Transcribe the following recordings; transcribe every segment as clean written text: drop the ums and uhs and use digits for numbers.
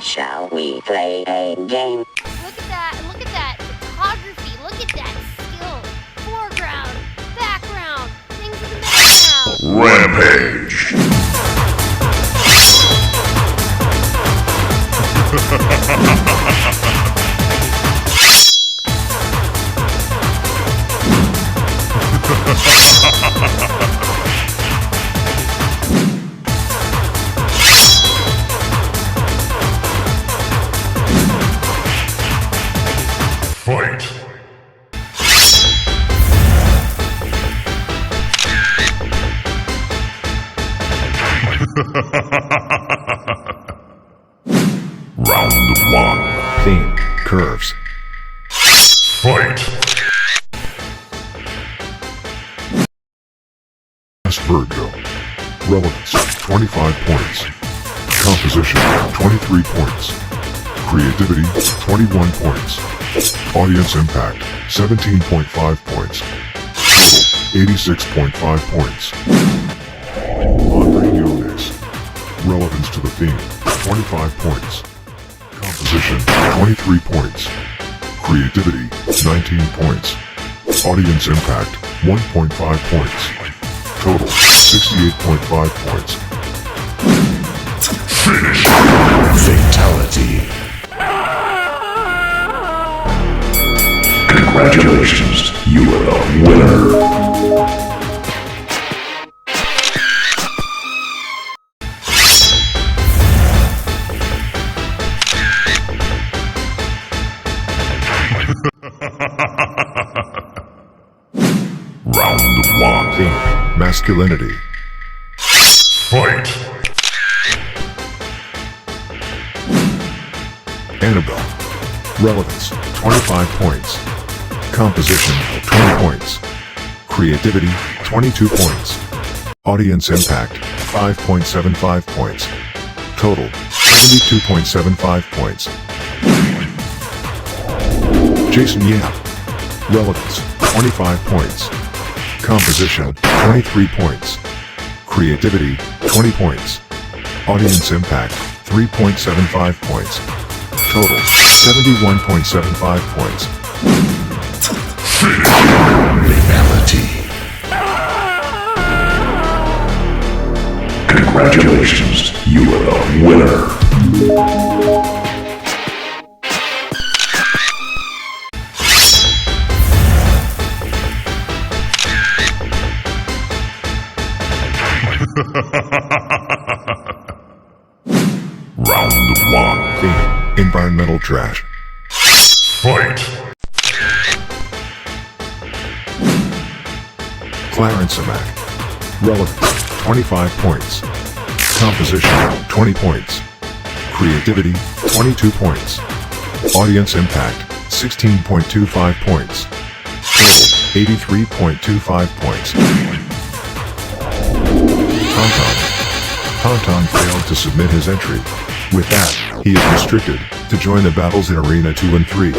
Shall we play a game? Look at that photography, look at that skill. Foreground, background, things in the background. Rampage! Fight! Round one. Theme, curves. Fight! Virgo. Relevance, 25 points. Composition, 23 points. Creativity, 21 points. Audience impact, 17.5 points. Total, 86.5 points. On-radio-ness. Relevance to the theme, 25 points. Composition, 23 points. Creativity, 19 points. Audience impact, 1.5 points. Total, 68.5 points. Finish! Fatality. Congratulations, you are the winner. Round one. Theme, masculinity. Fight! Annabelle. Relevance, 25 points. Composition, 20 points. Creativity, 22 points. Audience impact, 5.75 points. Total, 72.75 points. Jason Yap. Relevance, 25 points. Composition, 23 points. Creativity, 20 points. Audience impact, 3.75 points. Total, 71.75 points. Fatality. Congratulations, you are the winner. Round one. Theme, environmental trash. Fight! Clarence Amack. Relevance, 25 points. Composition, 20 points. Creativity, 22 points. Audience impact, 16.25 points. Total, 83.25 points. Tauntaun failed to submit his entry. With that, he is restricted to join the battles in Arena 2 and 3.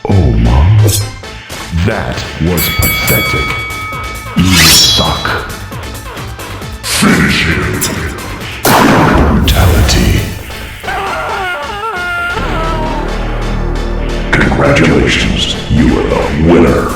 Oh my. That was pathetic. You suck. Finish him! Brutality. Congratulations, you are the winner.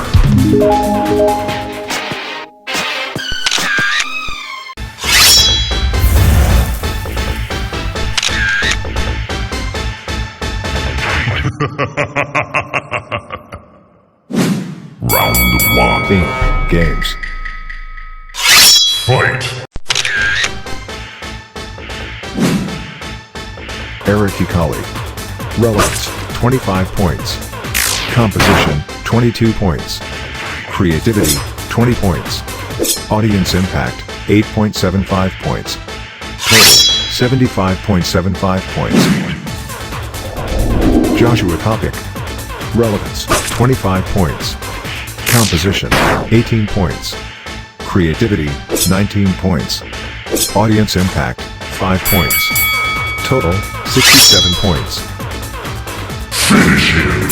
Round one. Theme, games. Fight! Eric Hikali. Relevance, 25 points. Composition, 22 points. Creativity, 20 points. Audience impact, 8.75 points. Total, 75.75 points. Joshua Topic. Relevance, 25 points. Composition, 18 points. Creativity, 19 points. Audience impact, 5 points. Total, 67 points. Finish him!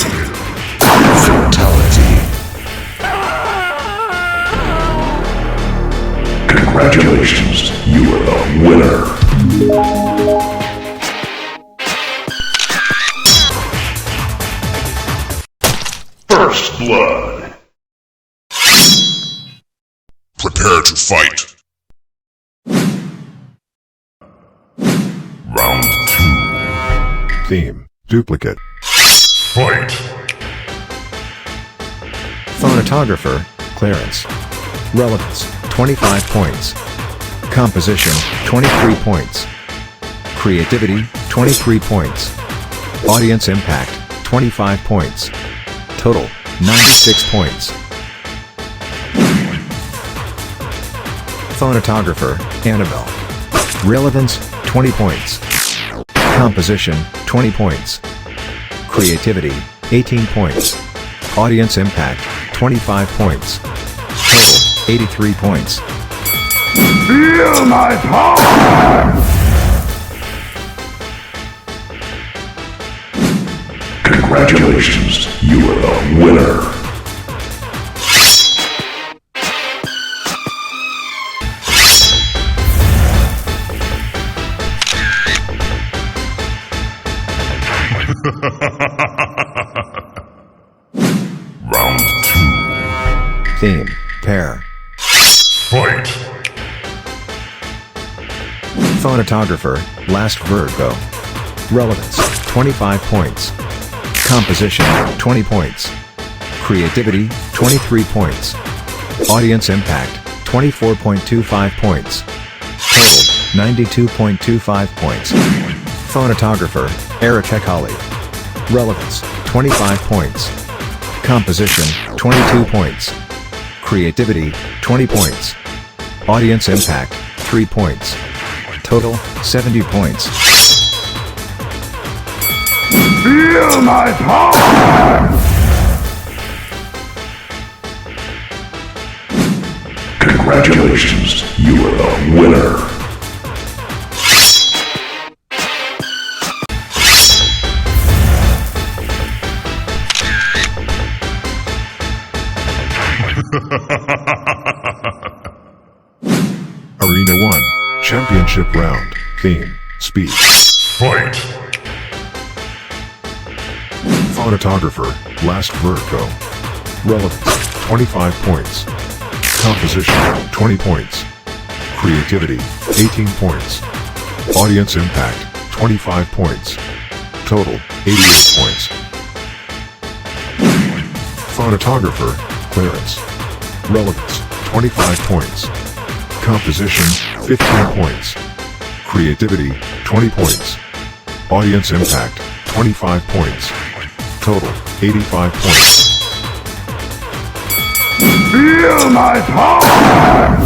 Fatality. Congratulations, you are the winner. First blood. Prepare to fight. Round 2. Theme, duplicate. Fight. Phonetographer, clearance. Relevance, 25 points. Composition, 23 points. Creativity, 23 points. Audience impact, 25 points. Total, 96 points. Phonetographer, Annabelle. Relevance, 20 points. Composition, 20 points. Creativity, 18 points. Audience impact, 25 points. Total, 83 points. Feel my power! Congratulations, you are the winner. Round 2. Theme, pair. Fight. Phonetographer, Last Virgo. Relevance, 25 points. Composition, 20 points. Creativity, 23 points. Audience impact, 24.25 points. Total, 92.25 points. Phonetographer, Eric Hecali. Relevance, 25 points. Composition, 22 points. Creativity, 20 points. Audience impact, 3 points. Total, 70 points. Feel my power! Congratulations, you are the winner. Arena 1, Championship Round. Theme, speed. Fight. Phonetographer, Last Virgo. Relevance, 25 points. Composition, 20 points. Creativity, 18 points. Audience impact, 25 points. Total, 88 points. Phonetographer, clearance. Relevance, 25 points. Composition, 15 points. Creativity, 20 points. Audience impact, 25 points. Total, 85 points. Feel my power!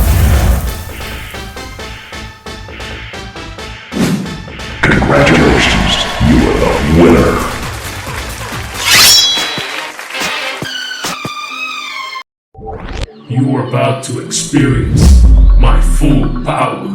Congratulations, you are the winner. You are about to experience my full power.